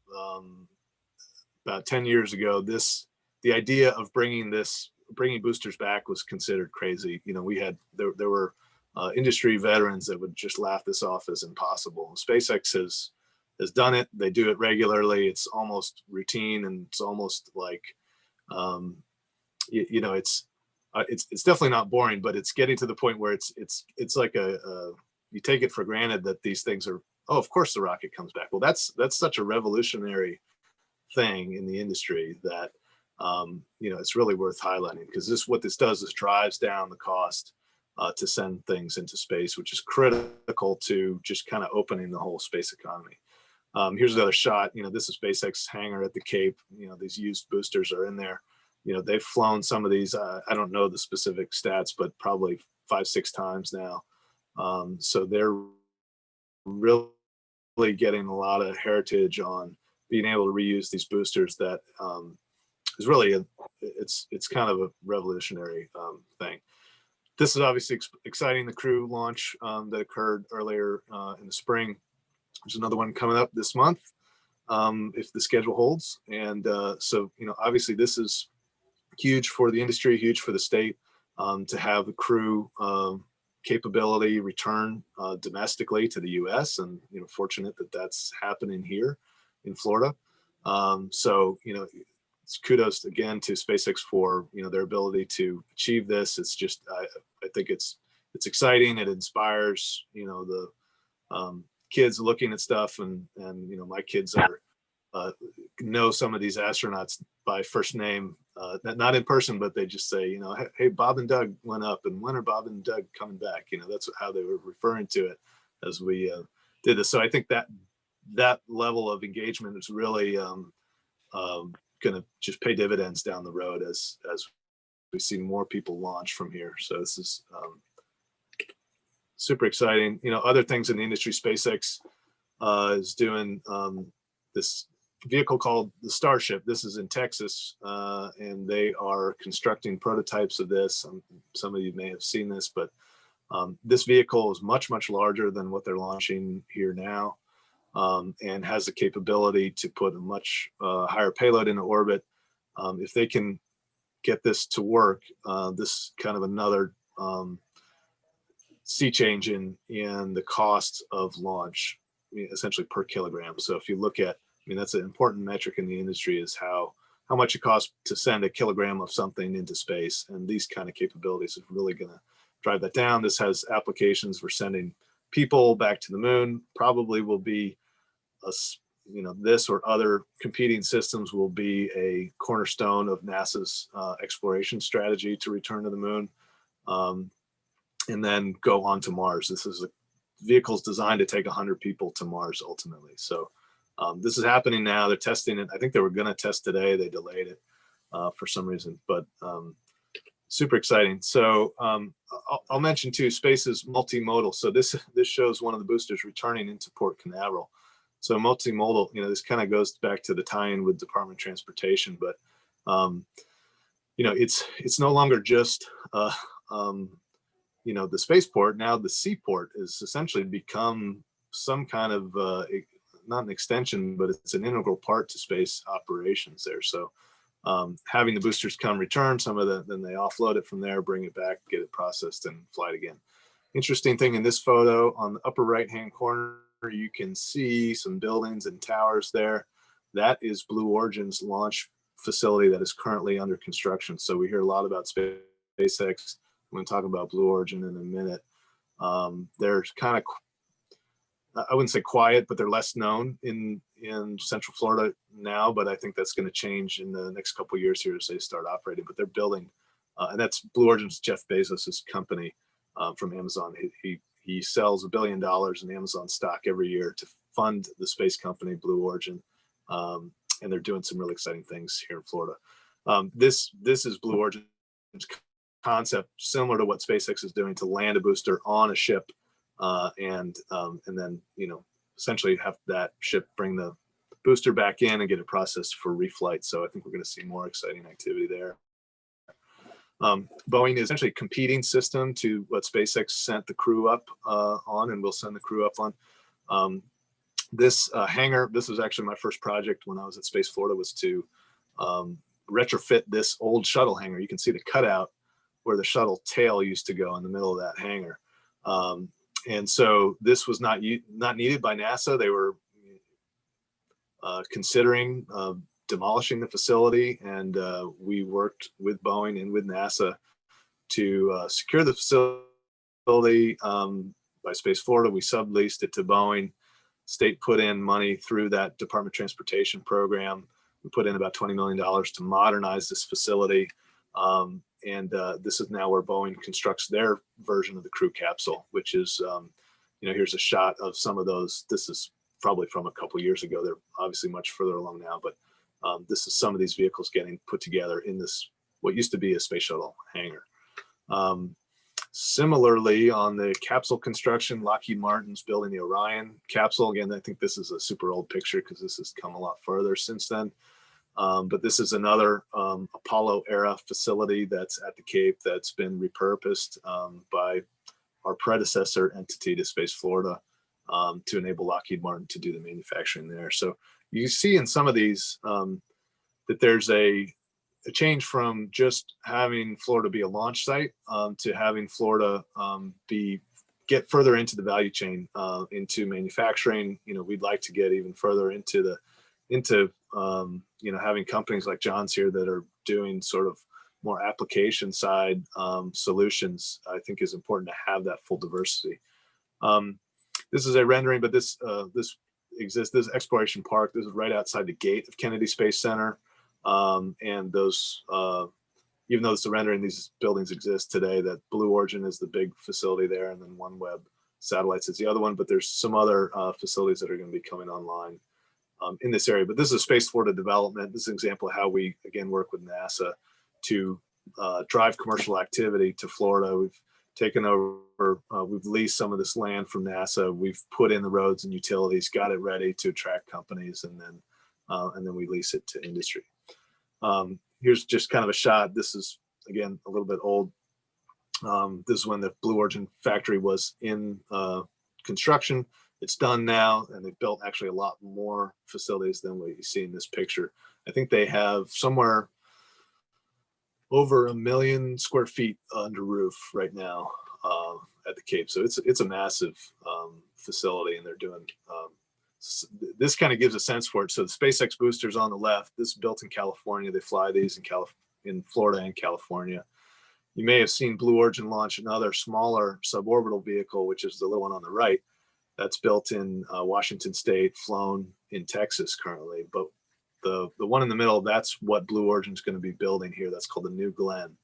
about 10 years ago, the idea of bringing boosters back was considered crazy. There were industry veterans that would just laugh this off as impossible. SpaceX has done it. They do it regularly. It's almost routine, and it's almost like it's definitely not boring, but it's getting to the point where it's like you take it for granted that these things are, oh, of course the rocket comes back. Well, that's such a revolutionary thing in the industry that, it's really worth highlighting, because what this does is drives down the cost to send things into space, which is critical to just kind of opening the whole space economy. Here's another shot. This is SpaceX hangar at the Cape. These used boosters are in there. They've flown some of these. I don't know the specific stats, but probably 5-6 times now. So they're really getting a lot of heritage on being able to reuse these boosters. That is really it's kind of a revolutionary thing. This is obviously exciting. The crew launch that occurred earlier in the spring. There's another one coming up this month if the schedule holds. And so, obviously this is huge for the industry, huge for the state to have the crew capability return domestically to the U.S. And, fortunate that that's happening here in Florida. So, it's kudos again to SpaceX for, their ability to achieve this. It's just, I think it's exciting. It inspires, the kids looking at stuff, and my kids know some of these astronauts by first name, not in person, but they just say, hey, Bob and Doug went up, and when are Bob and Doug coming back? That's how they were referring to it as we did this. So I think that level of engagement is really going to just pay dividends down the road as we see more people launch from here. So this is super exciting. Other things in the industry, SpaceX is doing this vehicle called the Starship. This is in Texas, and they are constructing prototypes of this. Some of you may have seen this, but this vehicle is much, much larger than what they're launching here now, and has the capability to put a much higher payload into orbit. If they can get this to work, this kind of another sea change in the cost of launch, essentially per kilogram. So if you look at, that's an important metric in the industry, is how much it costs to send a kilogram of something into space. And these kind of capabilities is really going to drive that down. This has applications for sending people back to the moon. Probably will be this or other competing systems will be a cornerstone of NASA's exploration strategy to return to the moon, and then go on to Mars. This is a vehicle's designed to take 100 people to Mars ultimately. So this is happening now. They're testing it. I think they were going to test today. They delayed it for some reason, but super exciting. So I'll mention too, space is multimodal. So this shows one of the boosters returning into Port Canaveral. So multimodal, this kind of goes back to the tie-in with Department of Transportation, but it's no longer just the spaceport. Now the seaport is essentially become some kind of not an extension, but it's an integral part to space operations there. So having the boosters come return some of then they offload it from there, bring it back, get it processed, and fly it again. Interesting thing in this photo, on the upper right-hand corner, you can see some buildings and towers there. That is Blue Origin's launch facility that is currently under construction. So we hear a lot about SpaceX. I'm going to talk about Blue Origin in a minute. They're kind of, I wouldn't say quiet, but they're less known in Central Florida now, but I think that's going to change in the next couple of years here as they start operating. But they're building, and that's Blue Origin's Jeff Bezos's company from Amazon. He sells $1 billion in Amazon stock every year to fund the space company Blue Origin, and they're doing some really exciting things here in Florida. This is Blue Origin's concept, similar to what SpaceX is doing, to land a booster on a ship, and then essentially have that ship bring the booster back in and get it processed for reflight. So I think we're going to see more exciting activity there. Boeing is essentially a competing system to what SpaceX sent the crew up on, and will send the crew up on. This hangar, this was actually my first project when I was at Space Florida, was to retrofit this old shuttle hangar. You can see the cutout where the shuttle tail used to go in the middle of that hangar. And so this was not needed by NASA. They were considering demolishing the facility, and we worked with Boeing and with NASA to secure the facility by Space Florida. We subleased it to Boeing. State put in money through that Department of Transportation program. We put in about $20 million to modernize this facility. This is now where Boeing constructs their version of the crew capsule, which is, here's a shot of some of those. This is probably from a couple years ago. They're obviously much further along now, but this is some of these vehicles getting put together in this, what used to be a space shuttle hangar. Similarly, on the capsule construction, Lockheed Martin's building the Orion capsule. Again, I think this is a super old picture because this has come a lot further since then. But this is another Apollo era facility that's at the Cape that's been repurposed by our predecessor entity to Space Florida to enable Lockheed Martin to do the manufacturing there. So you see in some of these that there's a change from just having Florida be a launch site to having Florida get further into the value chain, into manufacturing. We'd like to get even further into having companies like John's here that are doing sort of more application side solutions. I think is important to have that full diversity. This is a rendering, but this exists. This is Exploration Park. This is right outside the gate of Kennedy Space Center. And those, even though it's a rendering, these buildings exist today. That Blue Origin is the big facility there, and then OneWeb Satellites is the other one. But there's some other facilities that are going to be coming online in this area. But this is a Space Florida development. This is an example of how we, again, work with NASA to drive commercial activity to Florida. We've taken over, we've leased some of this land from NASA. We've put in the roads and utilities, got it ready to attract companies, and then we lease it to industry. Here's just kind of a shot. This is, again, a little bit old. This is when the Blue Origin factory was in construction. It's done now, and they've built actually a lot more facilities than what you see in this picture. I think they have somewhere over 1 million square feet under roof right now at the Cape. So it's a massive facility, and they're doing this kind of gives a sense for it. So the SpaceX boosters on the left, this is built in California. They fly these in Florida and California. You may have seen Blue Origin launch another smaller suborbital vehicle, which is the little one on the right. That's built in Washington State, flown in Texas currently. But the one in the middle, that's what Blue Origin is going to be building here. That's called the New Glenn.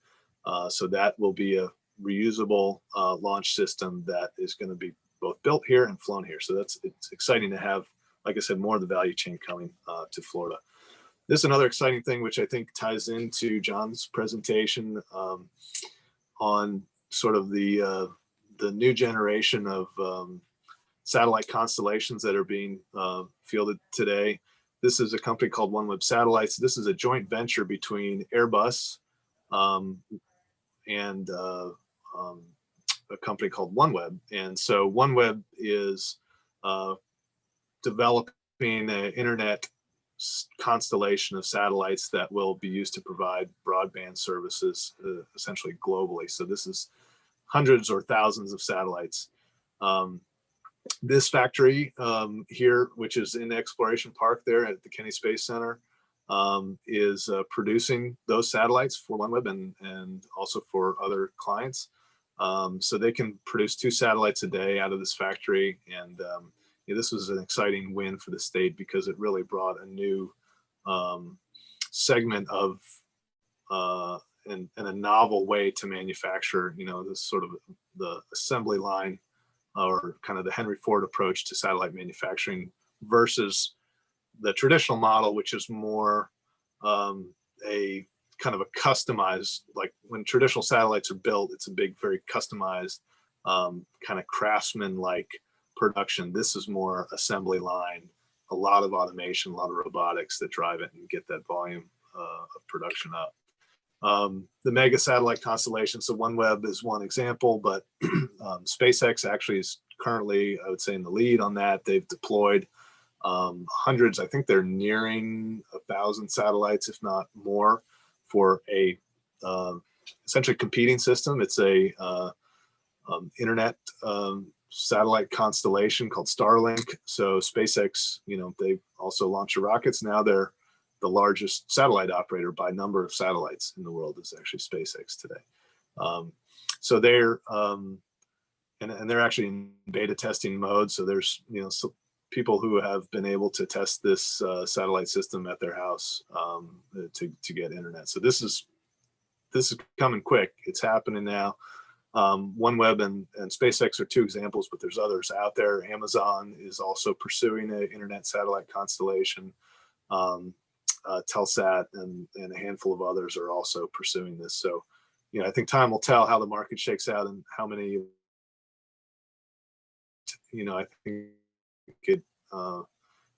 So that will be a reusable launch system that is going to be both built here and flown here. So it's exciting to have, like I said, more of the value chain coming to Florida. This is another exciting thing, which I think ties into John's presentation on sort of the new generation of satellite constellations that are being fielded today. This is a company called OneWeb Satellites. This is a joint venture between Airbus and a company called OneWeb. And so OneWeb is developing an internet constellation of satellites that will be used to provide broadband services essentially globally. So this is hundreds or thousands of satellites. This factory here, which is in Exploration Park there at the Kennedy Space Center, is producing those satellites for OneWeb and also for other clients. So they can produce 2 satellites a day out of this factory. And this was an exciting win for the state because it really brought a new segment of and a novel way to manufacture, this sort of the assembly line or kind of the Henry Ford approach to satellite manufacturing versus the traditional model, which is more a kind of a customized, like when traditional satellites are built, it's a big, very customized kind of craftsman-like production. This is more assembly line, a lot of automation, a lot of robotics that drive it and get that volume of production up. The mega satellite constellation, so OneWeb is one example, but SpaceX actually is currently, I would say, in the lead on that. They've deployed hundreds, I think they're nearing 1,000 satellites, if not more, for a essentially competing system. It's a internet satellite constellation called Starlink. So SpaceX, they also launch rockets. Now they're the largest satellite operator by number of satellites in the world is actually SpaceX today. So they're and they're actually in beta testing mode. So there's people who have been able to test this satellite system at their house to get internet. So this is coming quick. It's happening now. OneWeb and SpaceX are two examples, but there's others out there. Amazon is also pursuing an internet satellite constellation. Telsat and a handful of others are also pursuing this. So, I think time will tell how the market shakes out and how many. I think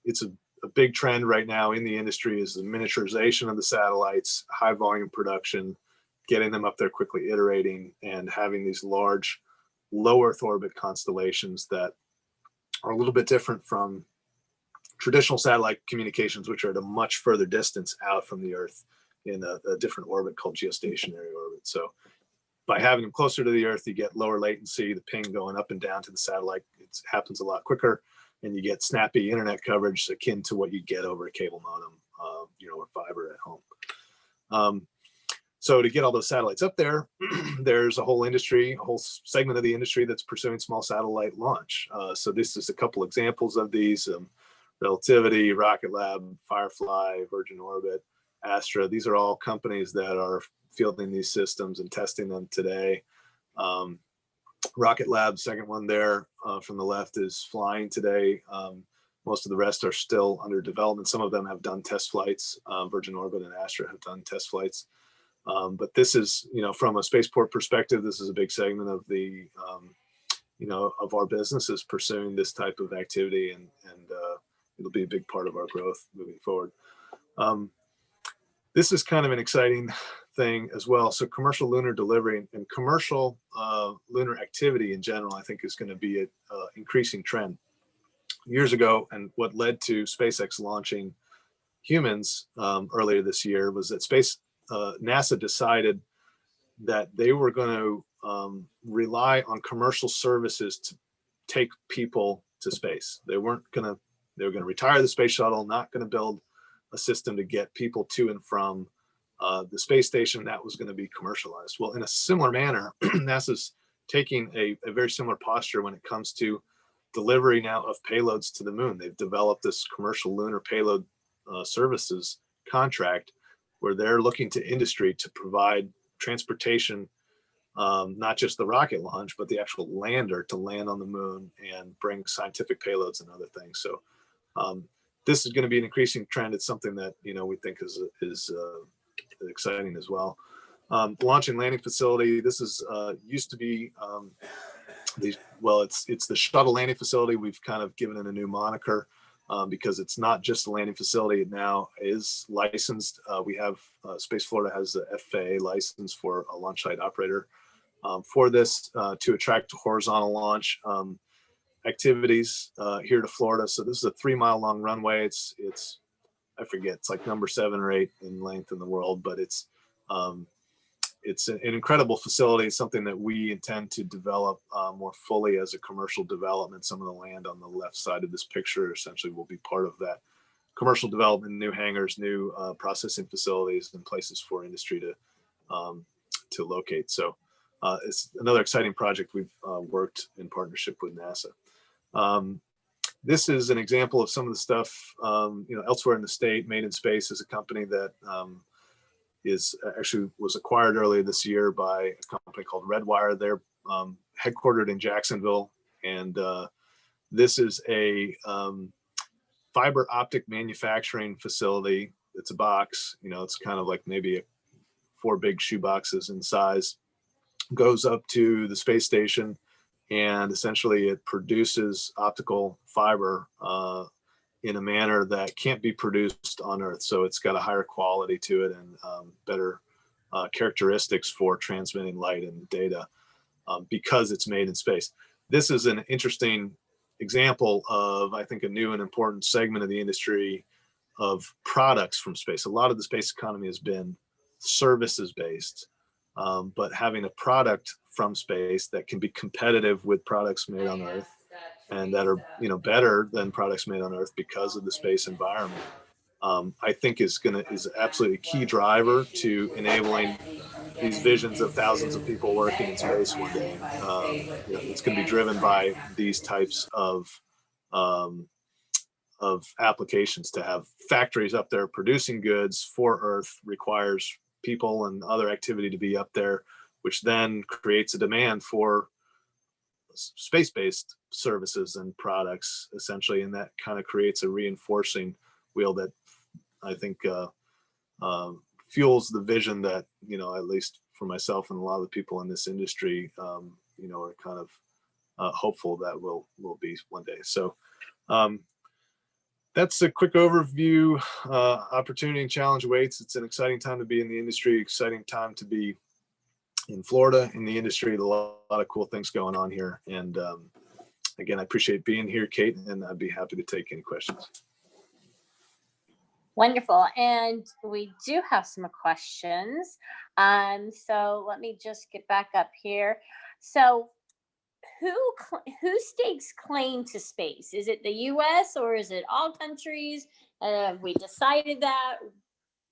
it's a big trend right now in the industry is the miniaturization of the satellites, high volume production, getting them up there quickly, iterating, and having these large low Earth orbit constellations that are a little bit different from traditional satellite communications, which are at a much further distance out from the Earth in a different orbit called geostationary orbit. So by having them closer to the Earth, you get lower latency, the ping going up and down to the satellite. It happens a lot quicker, and you get snappy internet coverage akin to what you get over a cable modem, or fiber at home. So to get all those satellites up there, there's a whole segment of the industry that's pursuing small satellite launch. So this is a couple examples of these. Relativity, Rocket Lab, Firefly, Virgin Orbit, Astra. These are all companies that are fielding these systems and testing them today. Rocket Lab, second one there from the left, is flying today. Most of the rest are still under development. Some of them have done test flights. Virgin Orbit and Astra have done test flights. But this is, from a spaceport perspective, this is a big segment of the, of our businesses pursuing this type of activity, and it'll be a big part of our growth moving forward. This is kind of an exciting thing as well. So commercial lunar delivery and commercial lunar activity in general, I think, is going to be an increasing trend. Years ago, and what led to SpaceX launching humans earlier this year was that NASA decided that they were going to rely on commercial services to take people to space. They were going to retire the space shuttle, not going to build a system to get people to and from the space station. That was going to be commercialized. Well, in a similar manner, NASA's taking a very similar posture when it comes to delivery now of payloads to the moon. They've developed this commercial lunar payload services contract where they're looking to industry to provide transportation, not just the rocket launch, but the actual lander to land on the moon and bring scientific payloads and other things. So this is going to be an increasing trend. It's something that we think is exciting as well. Launch and landing facility. This is used to be it's the shuttle landing facility. We've kind of given it a new moniker because it's not just a landing facility. It now is licensed. We have Space Florida has the FAA license for a launch site operator for this to attract horizontal launch activities here to Florida. So this is a 3-mile long runway. It's I forget, it's like number 7 or 8 in length in the world, but it's an incredible facility. It's something that we intend to develop more fully as a commercial development. Some of the land on the left side of this picture essentially will be part of that commercial development, new hangars, new processing facilities, and places for industry to locate. So it's another exciting project. We've worked in partnership with NASA. This is an example of some of the stuff elsewhere in the state. Made in Space is a company that was acquired earlier this year by a company called Redwire. They're headquartered in Jacksonville, and this is a fiber optic manufacturing facility. It's a box, it's kind of like maybe 4 big shoe boxes in size. Goes up to the space station, and essentially it produces optical fiber in a manner that can't be produced on Earth. So it's got a higher quality to it and better characteristics for transmitting light and data because it's made in space. This is an interesting example of, I think, a new and important segment of the industry of products from space. A lot of the space economy has been services based, but having a product from space that can be competitive with products made on Earth and that are better than products made on Earth because of the space environment, I think is absolutely a key driver to enabling these visions of thousands of people working in space one day. It's going to be driven by these types of applications. To have factories up there producing goods for Earth requires people and other activity to be up there, which then creates a demand for space-based services and products, essentially, and that kind of creates a reinforcing wheel that I think fuels the vision that, at least for myself and a lot of the people in this industry, are kind of hopeful that will be one day. So that's a quick overview. Opportunity and challenge awaits. It's an exciting time to be in the industry, exciting time to be in Florida in the industry. A lot of cool things going on here. And again, I appreciate being here, Kate, and I'd be happy to take any questions. Wonderful. And we do have some questions. So let me just get back up here. So who stakes claim to space? Is it the US or is it all countries? Have we decided that?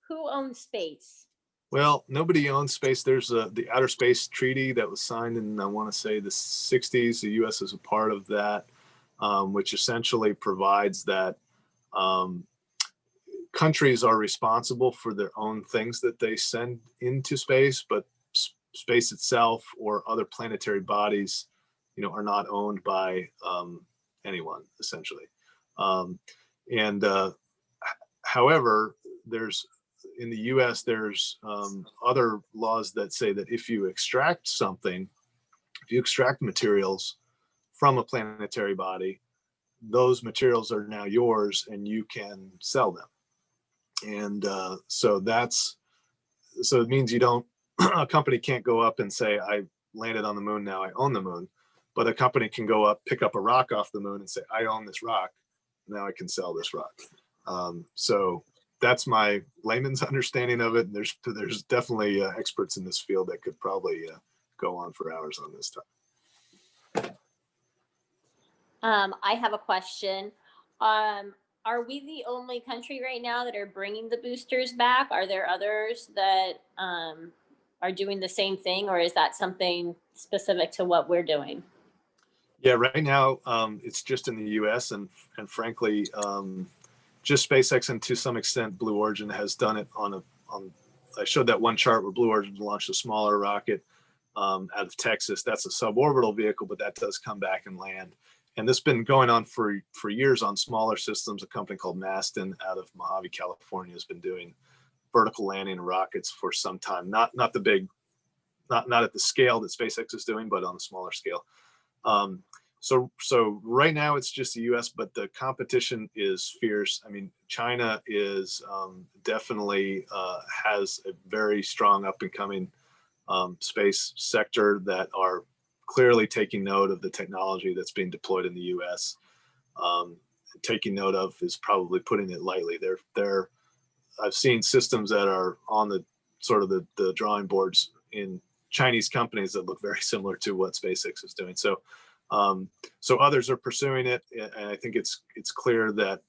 Who owns space? Well, nobody owns space. There's the Outer Space Treaty that was signed in, I want to say, the 60s. The US is a part of that, which essentially provides that countries are responsible for their own things that they send into space, but space itself or other planetary bodies, are not owned by anyone, essentially. However, in the US, there's other laws that say that if you extract materials from a planetary body, those materials are now yours and you can sell them. And so it means a company can't go up and say, I landed on the moon, now I own the moon. But a company can go up, pick up a rock off the moon and say, I own this rock, now I can sell this rock. So that's my layman's understanding of it. And there's definitely experts in this field that could probably go on for hours on this topic. I have a question. Are we the only country right now that are bringing the boosters back? Are there others that are doing the same thing, or is that something specific to what we're doing? Yeah, right now it's just in the US and frankly, just SpaceX and to some extent Blue Origin has done it I showed that one chart where Blue Origin launched a smaller rocket out of Texas. That's a suborbital vehicle, but that does come back and land. And this has been going on for years on smaller systems. A company called Maston out of Mojave, California has been doing vertical landing rockets for some time. Not the big, not at the scale that SpaceX is doing, but on a smaller scale. So right now it's just the US, but the competition is fierce. I mean, China is definitely has a very strong up and coming space sector that are clearly taking note of the technology that's being deployed in the US. Taking note of is probably putting it lightly. I've seen systems that are on the sort of the drawing boards in Chinese companies that look very similar to what SpaceX is doing. So others are pursuing it, and I think it's clear that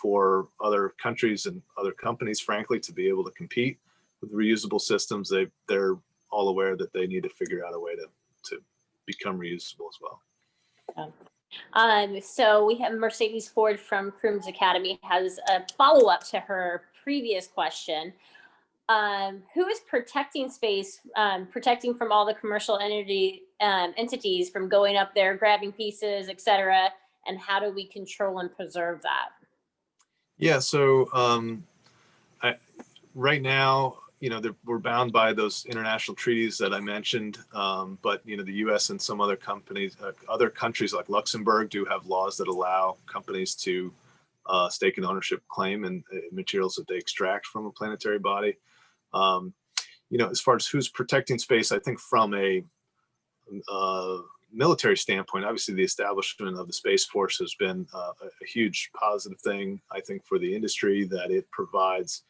for other countries and other companies, frankly, to be able to compete with reusable systems, they're all aware that they need to figure out a way to become reusable as well. So we have Mercedes Ford from Crooms Academy has a follow-up to her previous question. Who is protecting space, protecting from all the commercial entities from going up there, grabbing pieces, et cetera, and how do we control and preserve that? Yeah, so right now, we're bound by those international treaties that I mentioned, but the U.S. and some other other countries like Luxembourg do have laws that allow companies to stake an ownership claim in materials that they extract from a planetary body. As far as who's protecting space, I think from a military standpoint, obviously the establishment of the Space Force has been a huge positive thing, I think, for the industry, that it provides.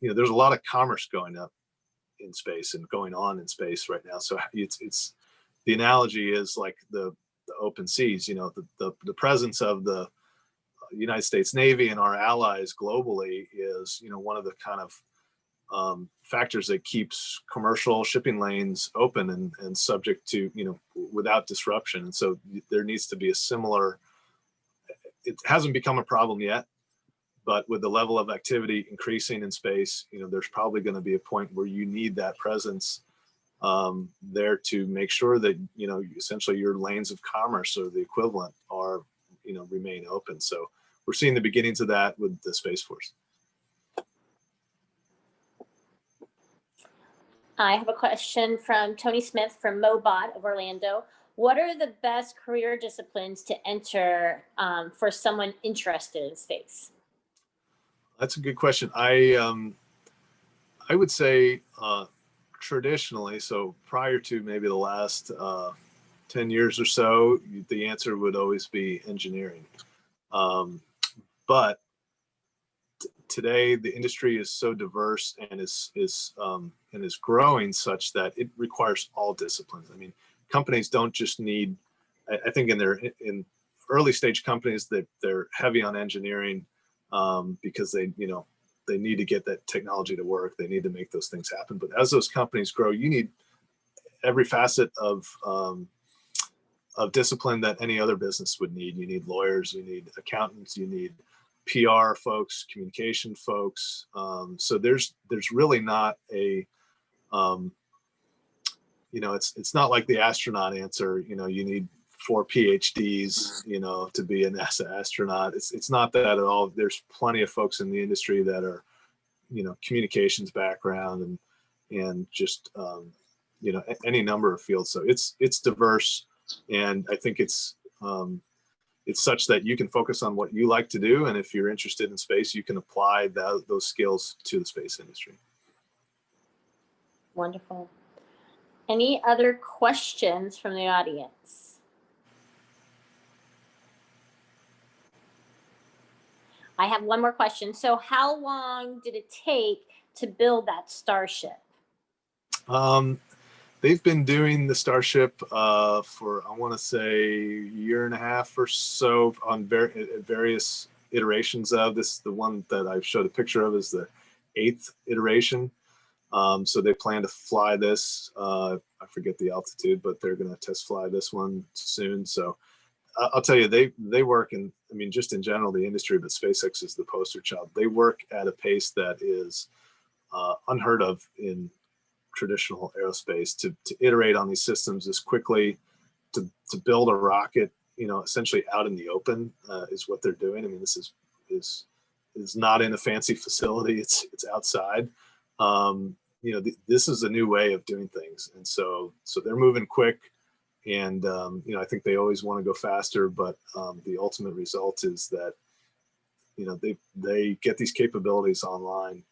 There's a lot of commerce going up in space and going on in space right now. So it's the analogy is like the open seas. The presence of the United States Navy and our allies globally is one of the kind of factors that keeps commercial shipping lanes open and subject to without disruption. And so there needs to be a similar it hasn't become a problem yet, but with the level of activity increasing in space, there's probably going to be a point where you need that presence there to make sure that, essentially your lanes of commerce or the equivalent are, remain open. So we're seeing the beginnings of that with the Space Force. I have a question from Tony Smith from Mobot of Orlando. What are the best career disciplines to enter for someone interested in space? That's a good question. I would say traditionally, so prior to maybe the last 10 years or so, the answer would always be engineering. But today the industry is so diverse and is growing such that it requires all disciplines. I mean, companies don't just need, I think in early stage companies that they're heavy on engineering because they need to get that technology to work. They need to make those things happen. But as those companies grow, you need every facet of discipline that any other business would need. You need lawyers, you need accountants, you need PR folks, communication folks. So there's really not a, it's not like the astronaut answer, you need 4 PhDs, to be a NASA astronaut. It's not that at all. There's plenty of folks in the industry that are, communications background and just, any number of fields. So it's diverse, and I think it's such that you can focus on what you like to do, and if you're interested in space, you can apply those skills to the space industry. Wonderful. Any other questions from the audience? I have one more question. So how long did it take to build that Starship? They've been doing the Starship for, I want to say, a year and a half or so on various iterations of this. The one that I've showed a picture of is the 8th iteration. So they plan to fly this. I forget the altitude, but they're going to test fly this one soon. So I'll tell you, they work in, I mean, just in general, the industry, but SpaceX is the poster child. They work at a pace that is unheard of in traditional aerospace, to iterate on these systems as quickly, to build a rocket, essentially out in the open is what they're doing. I mean, this is not in a fancy facility. It's outside. This is a new way of doing things, and so they're moving quick. And I think they always want to go faster, but the ultimate result is that they get these capabilities online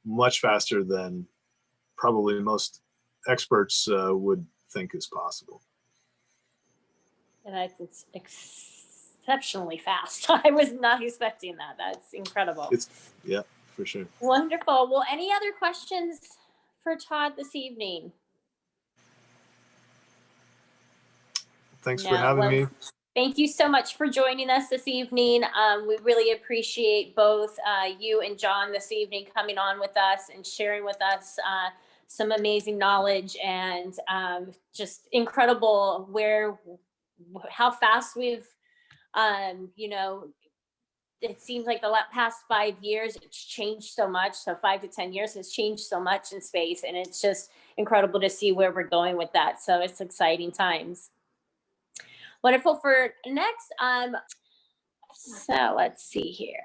much faster than probably most experts would think is possible. And it's exceptionally fast. I was not expecting that. That's incredible. Yeah, for sure. Wonderful. Well, any other questions for Todd this evening? Thanks for having me. Thank you so much for joining us this evening. We really appreciate both you and John this evening coming on with us and sharing with us some amazing knowledge, and just incredible how fast we've, it seems like the past 5 years, it's changed so much. So 5 to 10 years has changed so much in space, and it's just incredible to see where we're going with that. So it's exciting times. Wonderful. For next, so let's see here.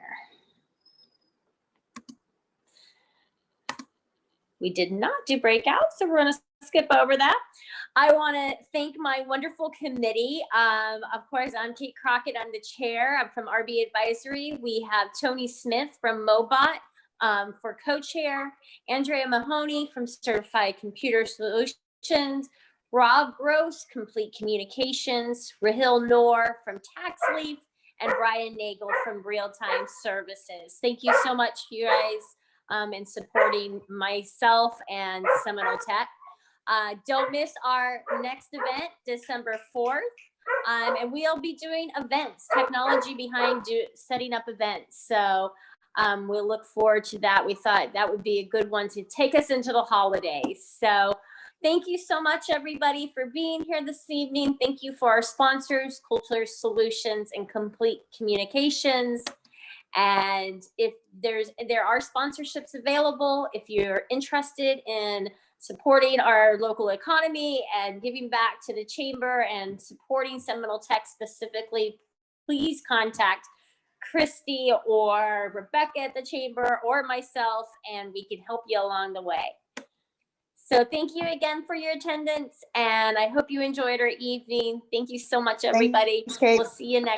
We did not do breakouts, so we're going to skip over that. I want to thank my wonderful committee. Of course, I'm Kate Crockett. I'm the chair. I'm from RB Advisory. We have Tony Smith from Mobot for co-chair, Andrea Mahoney from Certified Computer Solutions, Rob Gross, Complete Communications, Rahil Noor from Tax Leaf, and Brian Nagel from Real Time Services. Thank you so much, you guys, in supporting myself and SeminoleTech. Don't miss our next event, December 4th. And we'll be doing events, technology behind setting up events. So we'll look forward to that. We thought that would be a good one to take us into the holidays. So Thank you so much, everybody, for being here this evening. Thank you for our sponsors, Culture Solutions and Complete Communications. And if there are sponsorships available, if you're interested in supporting our local economy and giving back to the chamber and supporting SeminoleTech specifically, please contact Christy or Rebecca at the chamber or myself, and we can help you along the way. So thank you again for your attendance, and I hope you enjoyed our evening. Thank you so much, everybody. Thanks, Kate. We'll see you next